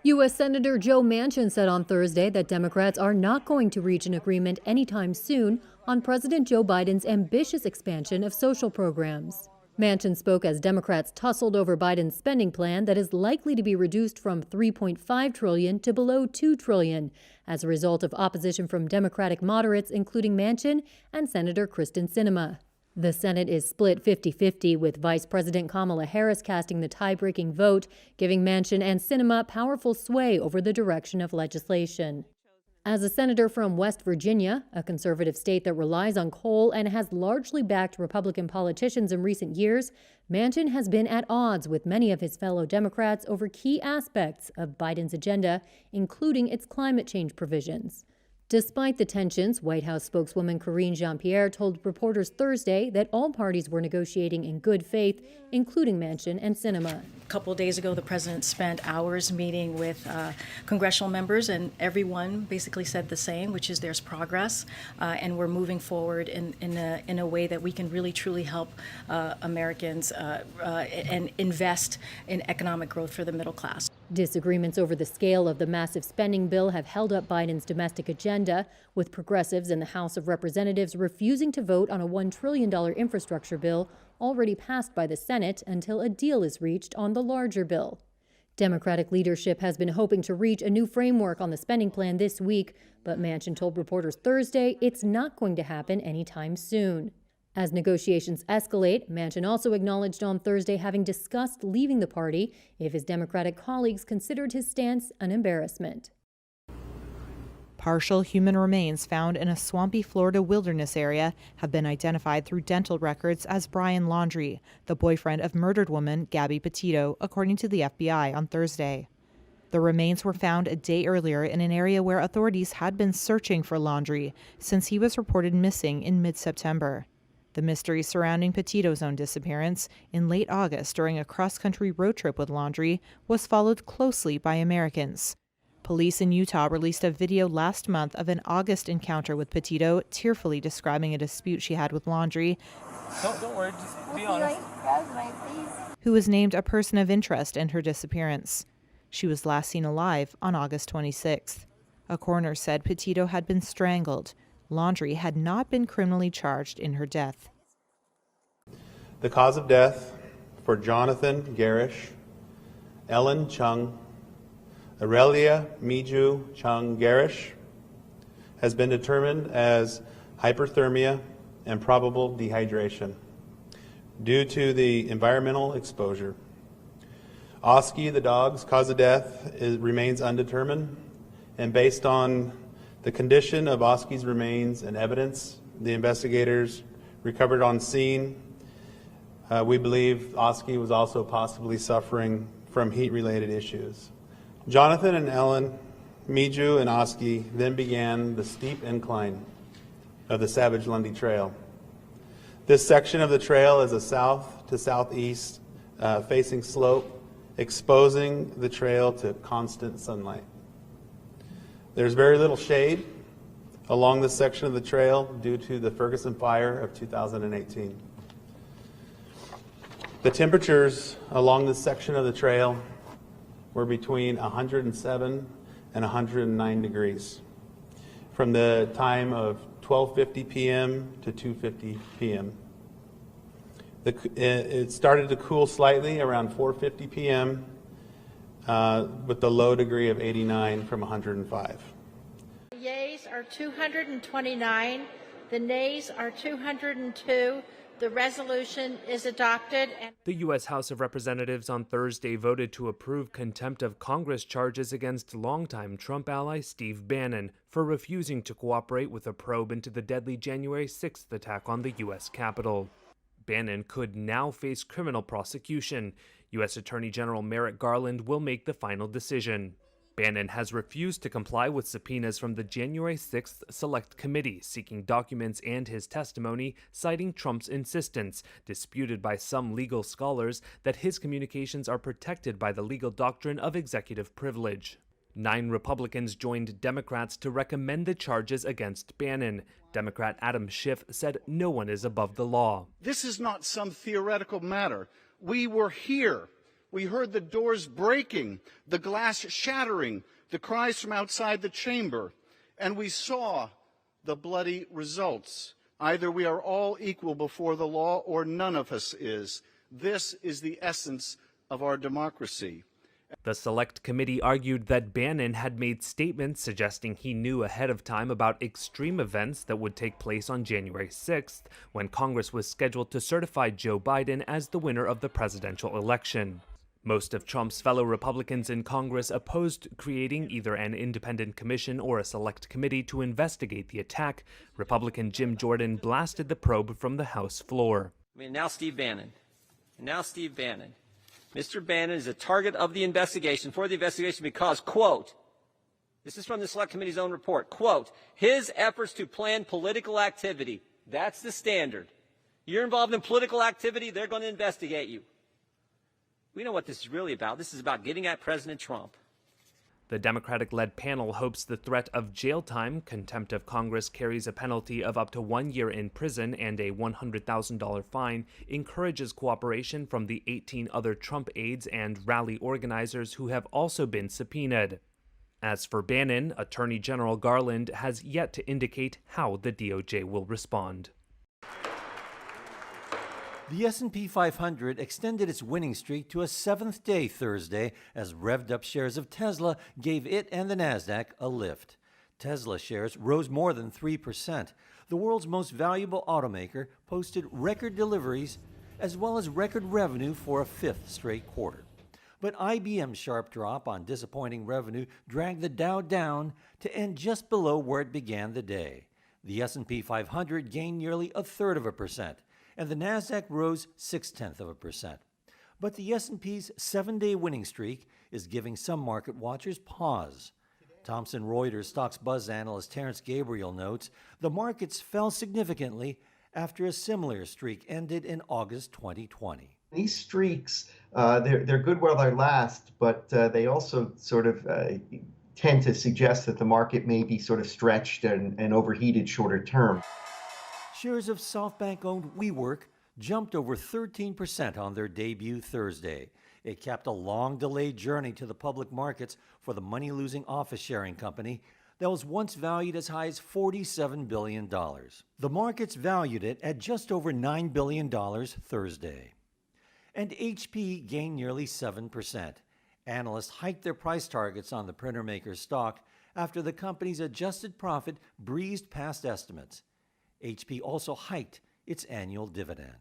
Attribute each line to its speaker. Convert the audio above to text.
Speaker 1: U.S. Senator Joe Manchin said on Thursday that Democrats are not going to reach an agreement anytime soon on President Joe Biden's ambitious expansion of social programs. Manchin spoke as Democrats tussled over Biden's spending plan that is likely to be reduced from $3.5 trillion to below $2 trillion as a result of opposition from Democratic moderates, including Manchin and Senator Kristen Sinema. The Senate is split 50-50, with Vice President Kamala Harris casting the tie-breaking vote, giving Manchin and Sinema powerful sway over the direction of legislation. As a senator from West Virginia, a conservative state that relies on coal and has largely backed Republican politicians in recent years, Manchin has been at odds with many of his fellow Democrats over key aspects of Biden's agenda, including its climate change provisions. Despite the tensions, White House spokeswoman Karine Jean-Pierre told reporters Thursday that all parties were negotiating in good faith, including Manchin and Sinema.
Speaker 2: A couple of days ago, the president spent hours meeting with congressional members, and everyone basically said the same, which is there's progress, and we're moving forward in a way that we can really truly help Americans and invest in economic growth for the middle class.
Speaker 1: Disagreements over the scale of the massive spending bill have held up Biden's domestic agenda, with progressives in the House of Representatives refusing to vote on a $1 trillion infrastructure bill already passed by the Senate until a deal is reached on the larger bill. Democratic leadership has been hoping to reach a new framework on the spending plan this week, but Manchin told reporters Thursday it's not going to happen anytime soon. As negotiations escalate, Manchin also acknowledged on Thursday having discussed leaving the party if his Democratic colleagues considered his stance an embarrassment.
Speaker 3: Partial human remains found in a swampy Florida wilderness area have been identified through dental records as Brian Laundrie, the boyfriend of murdered woman Gabby Petito, according to the FBI on Thursday. The remains were found a day earlier in an area where authorities had been searching for Laundrie since he was reported missing in mid-September. The mystery surrounding Petito's own disappearance in late August during a cross-country road trip with Laundrie was followed closely by Americans. Police in Utah released a video last month of an August encounter with Petito, tearfully describing a dispute she had with Laundrie,
Speaker 4: Don't worry, just be honest.
Speaker 3: who was named a person of interest in her disappearance. She was last seen alive on August 26th. A coroner said Petito had been strangled. Laundrie had not been criminally charged in her death.
Speaker 5: The cause of death for Jonathan Garish, Ellen Chung, Aurelia Miju Chung Garish has been determined as hyperthermia and probable dehydration due to the environmental exposure. Oski, the dog's cause of death, remains undetermined, and based on the condition of Oski's remains and evidence the investigators recovered on scene, we believe Oski was also possibly suffering from heat-related issues. Jonathan and Ellen, Miju and Oski then began the steep incline of the Savage Lundy Trail. This section of the trail is a south to southeast facing slope, exposing the trail to constant sunlight. There's very little shade along this section of the trail due to the Ferguson fire of 2018. The temperatures along this section of the trail were between 107 and 109 degrees from the time of 12:50 p.m. to 2:50 p.m. It started to cool slightly around 4:50 p.m. With the low degree of 89 from 105.
Speaker 6: The yeas are 229. The nays are 202. The resolution is adopted.
Speaker 7: The U.S. House of Representatives on Thursday voted to approve contempt of Congress charges against longtime Trump ally Steve Bannon for refusing to cooperate with a probe into the deadly January 6th attack on the U.S. Capitol. Bannon could now face criminal prosecution. U.S. Attorney General Merrick Garland will make the final decision. Bannon has refused to comply with subpoenas from the January 6th Select Committee seeking documents and his testimony, citing Trump's insistence, disputed by some legal scholars, that his communications are protected by the legal doctrine of executive privilege. 9 Republicans joined Democrats to recommend the charges against Bannon. Democrat Adam Schiff said no one is above the law.
Speaker 8: This is not some theoretical matter. We were here. We heard the doors breaking, the glass shattering, the cries from outside the chamber, and we saw the bloody results. Either we are all equal before the law or none of us is. This is the essence of our democracy.
Speaker 7: The Select Committee argued that Bannon had made statements suggesting he knew ahead of time about extreme events that would take place on January 6th, when Congress was scheduled to certify Joe Biden as the winner of the presidential election. Most of Trump's fellow Republicans in Congress opposed creating either an independent commission or a select committee to investigate the attack. Republican Jim Jordan blasted the probe from the House floor.
Speaker 9: Now Steve Bannon. Mr. Bannon is a target of the investigation, because, quote, this is from the Select Committee's own report, quote, his efforts to plan political activity. That's the standard. You're involved in political activity, they're going to investigate you. We know what this is really about. This is about getting at President Trump.
Speaker 7: The Democratic-led panel hopes the threat of jail time, contempt of Congress carries a penalty of up to 1 year in prison and a $100,000 fine, encourages cooperation from the 18 other Trump aides and rally organizers who have also been subpoenaed. As for Bannon, Attorney General Garland has yet to indicate how the DOJ will respond.
Speaker 10: The S&P 500 extended its winning streak to a 7th day Thursday as revved-up shares of Tesla gave it and the Nasdaq a lift. Tesla shares rose more than 3%. The world's most valuable automaker posted record deliveries as well as record revenue for a 5th straight quarter. But IBM's sharp drop on disappointing revenue dragged the Dow down to end just below where it began the day. The S&P 500 gained nearly 1/3%. And the Nasdaq rose 0.6%. But the S&P's 7-day winning streak is giving some market watchers pause. Thomson Reuters Stocks Buzz analyst Terrence Gabriel notes the markets fell significantly after a similar streak ended in August 2020.
Speaker 11: These streaks, they're good while they last, but they also sort of tend to suggest that the market may be sort of stretched and overheated shorter term.
Speaker 10: Shares of SoftBank-owned WeWork jumped over 13% on their debut Thursday. It capped a long-delayed journey to the public markets for the money-losing office-sharing company that was once valued as high as $47 billion. The markets valued it at just over $9 billion Thursday. And HP gained nearly 7%. Analysts hiked their price targets on the printer maker's stock after the company's adjusted profit breezed past estimates. HP also hiked its annual dividend.